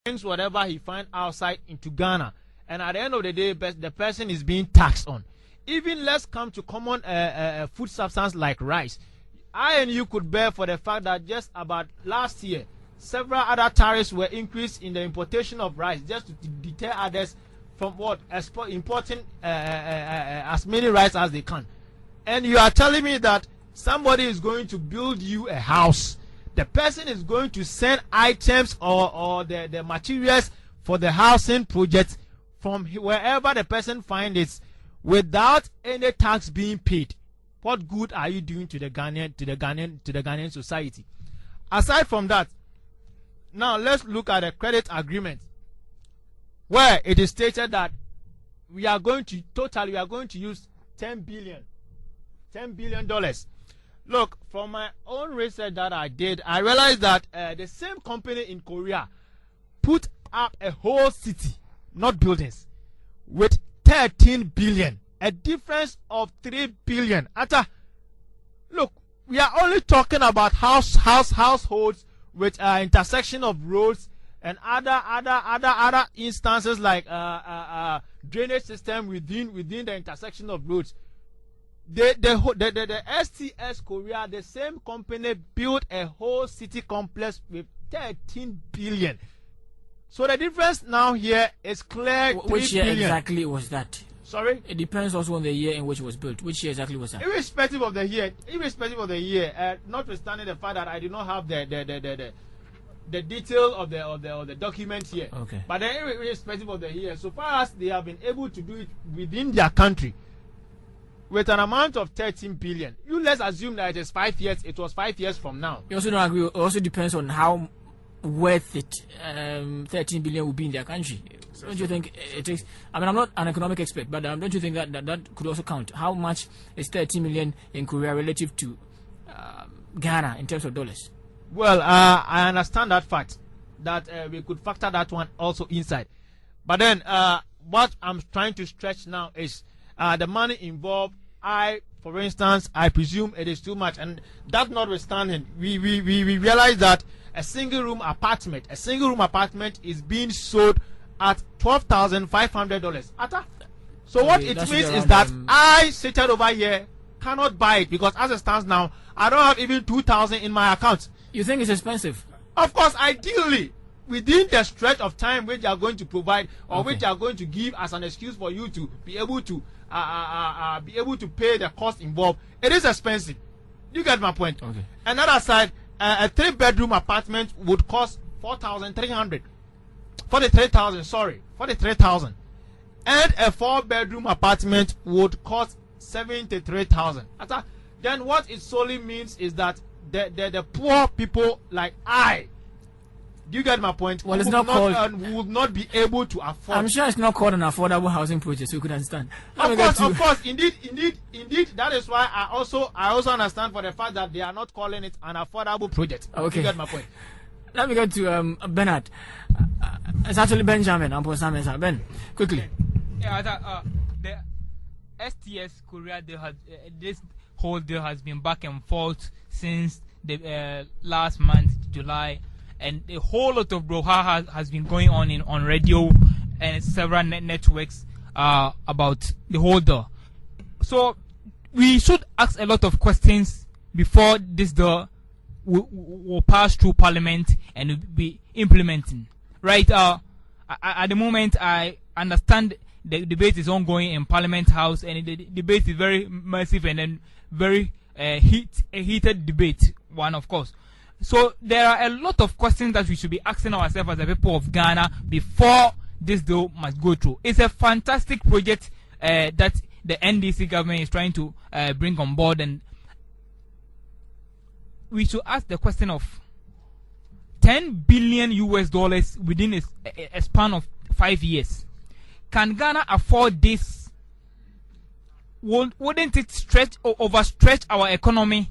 brings whatever he finds outside into Ghana, and at the end of the day, the person is being taxed on. Even let's come to common food substance like rice. I and you could bear for the fact that just about last year, several other tariffs were increased in the importation of rice just to deter others from importing as many rice as they can. And you are telling me that somebody is going to build you a house. The person is going to send items or the materials for the housing project from wherever the person finds it without any tax being paid. What good are you doing to the Ghanaian society? Aside from that, now let's look at the credit agreement, where it is stated that we are going to use $10 billion. Look, from my own research that I did, I realized that the same company in Korea put up a whole city, not buildings, with 13 billion, a difference of 3 billion. Look, we are only talking about households with intersection of roads and other instances like drainage system within the intersection of roads. The STS Korea, the same company, built a whole city complex with 13 billion. So the difference now here is clear. Which year exactly was that? Sorry? It depends also on the year in which it was built. Which year exactly was that? Irrespective of the year, notwithstanding the fact that I do not have the detail of the document here. Okay. But then irrespective of the year, so far as they have been able to do it within their country with an amount of 13 billion, let's assume that it is 5 years. It was 5 years from now. You also don't agree. It also depends on how worth it 13 billion will be in their country. Don't you think it takes? I mean, I'm not an economic expert, but don't you think that could also count? How much is 13 million in Korea relative to Ghana in terms of dollars? Well, I understand that fact, that we could factor that one also inside. But then what I'm trying to stretch now is the money involved. For instance, I presume it is too much, and that notwithstanding, we realize that a single room apartment is being sold at $12,500. So what it means is that I seated over here cannot buy it, because as it stands now, I don't have even 2,000 in my account. You think it's expensive? Of course, ideally, within the stretch of time which you are going to provide, or which you are going to give as an excuse for you to be able to pay the cost involved, it is expensive. You get my point? Okay. Another side, a 3-bedroom apartment would cost 4,300. 43,000. And a 4-bedroom apartment would cost 73,000. Then what it solely means is that the poor people like I, do you get my point? Well, it's not called, would not be able to afford. I'm sure it's not called an affordable housing project, so you could understand. Of course, indeed. That is why I also understand for the fact that they are not calling it an affordable project. Okay. You get my point. Let me get to Bernard. It's actually Benjamin. Ben, quickly. Yeah, the STS Korea deal this whole deal has been back and forth since the last month, July, and a whole lot of brouhaha has been going on radio and several networks about the whole deal. So we should ask a lot of questions before this deal will pass through Parliament and will be implementing. Right? At the moment, I understand the debate is ongoing in Parliament House, and the debate is very massive and then very heated debate, one of course. So there are a lot of questions that we should be asking ourselves as the people of Ghana before this deal must go through. It's a fantastic project that the NDC government is trying to bring on board, and we should ask the question of $10 billion within a span of 5 years. Can Ghana afford this? Wouldn't it overstretch our economy,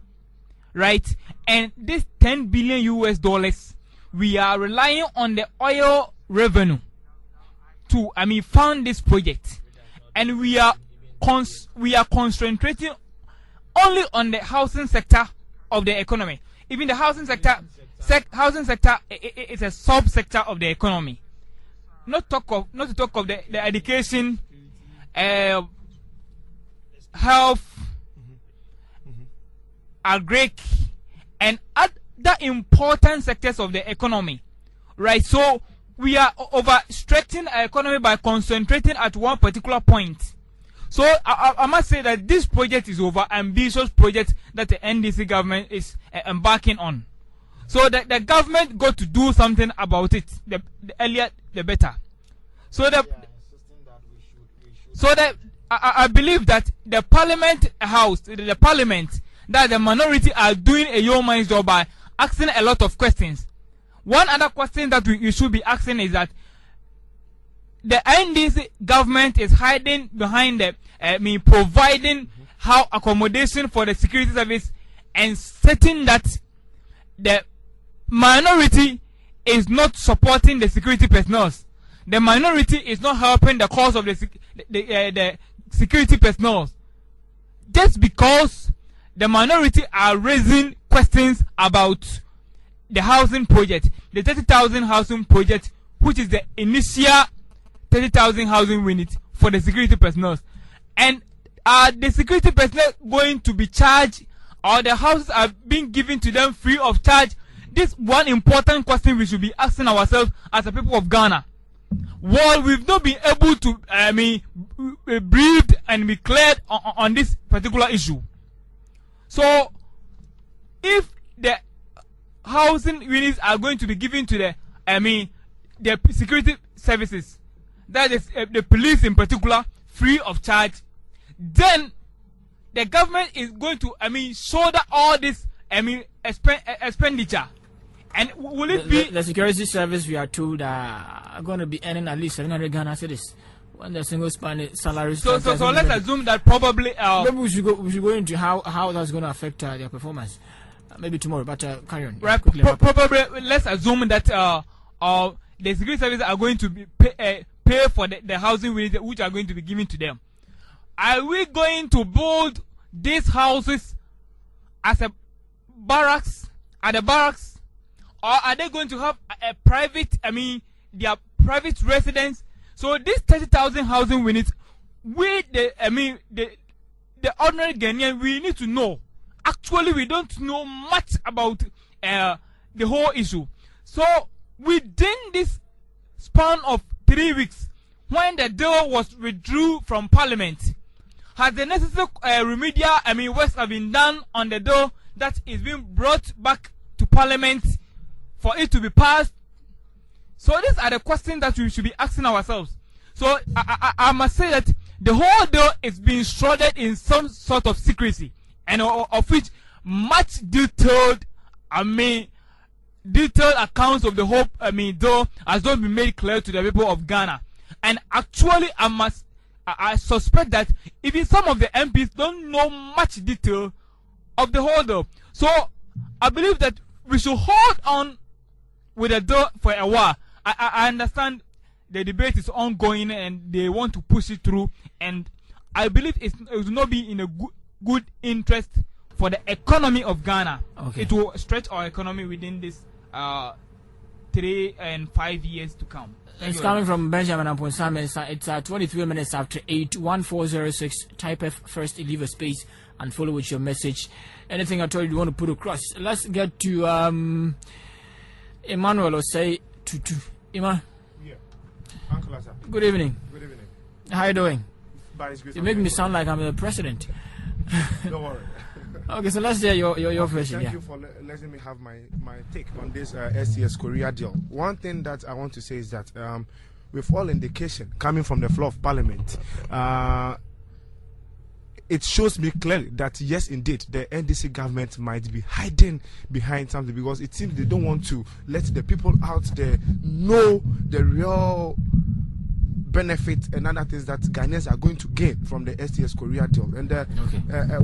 right? And this $10 billion, we are relying on the oil revenue to, fund this project, and we are concentrating only on the housing sector of the economy. Even the housing sector is a sub-sector of the economy. not to talk of the education, health, agric, and other important sectors of the economy, right? So we are overstretching our economy by concentrating at one particular point. So I must say that this project is over ambitious project that the NDC government is embarking on. So the government got to do something about it. The earlier, the better. So I believe that the Parliament House, the Parliament, that the minority are doing a yeoman's job by asking a lot of questions. One other question that you should be asking is that the NDC government is hiding behind the providing how accommodation for the security service and stating that the minority is not supporting the security personnel. The minority is not helping the cause of the security personnel. Just because the minority are raising questions about the housing project, the 30,000 housing project, which is the initial 30,000 housing unit for the security personnel. And are the security personnel going to be charged, or the houses are being given to them free of charge? This one important question we should be asking ourselves as a people of Ghana. Well, we've not been able to breathe and be cleared on this particular issue. So, if the housing units are going to be given to the security services, that is the police in particular, free of charge, then the government is going to shoulder all this expenditure. And will it be the security service? We are told are going to be earning at least 700 Ghana cedis when the single span salaries. So let's assume that probably maybe we should go into how that's going to affect their performance. Maybe tomorrow, but carry on. Right, probably let's assume that the security services are going to be pay for the housing which are going to be given to them. Are we going to build these houses as a barracks, at the barracks, or are they going to have a private, their private residence? So this 30,000 housing units, the ordinary Ghanaian, we need to know. Actually, we don't know much about the whole issue. So within this span of 3 weeks, when the bill was withdrew from Parliament, has the necessary remedial works have been done on the bill that is being brought back to Parliament for it to be passed? So these are the questions that we should be asking ourselves. So I must say that the whole bill is being shrouded in some sort of secrecy, and of which much detailed accounts of the whole bill has not been made clear to the people of Ghana. And actually, I suspect that even some of the MPs don't know much detail of the whole bill. So I believe that we should hold on with the bill for a while. I understand the debate is ongoing and they want to push it through, and I believe it will not be in a good interest for the economy of Ghana. Okay. It will stretch our economy within this 3 and 5 years to come. It's coming from Benjamin Amponsame. It's 23 minutes after 8. 1406. Type F first, leave a space, and follow with your message. Anything at all you want to put across. Let's get to Emmanuel, or say to Emma. Yeah. Uncle Asa. Good evening. Good evening. How are you doing? You make me sound like I'm the president. Don't worry. Okay, so let's hear your version. Thank you for letting me have my take on this STS Korea deal. One thing that I want to say is that with all indication coming from the floor of Parliament, it shows me clearly that yes, indeed, the NDC government might be hiding behind something, because it seems they don't want to let the people out there know the real benefit and other things that Ghanaians are going to gain from the STS Korea deal. And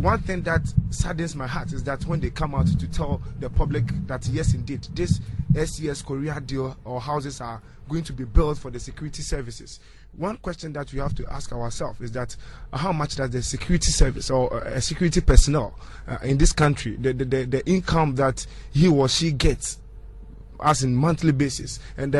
one thing that saddens my heart is that when they come out to tell the public that yes, indeed, this STS Korea deal or houses are going to be built for the security services. One question that we have to ask ourselves is that how much does the security service or security personnel in this country, the income that he or she gets as in monthly basis, and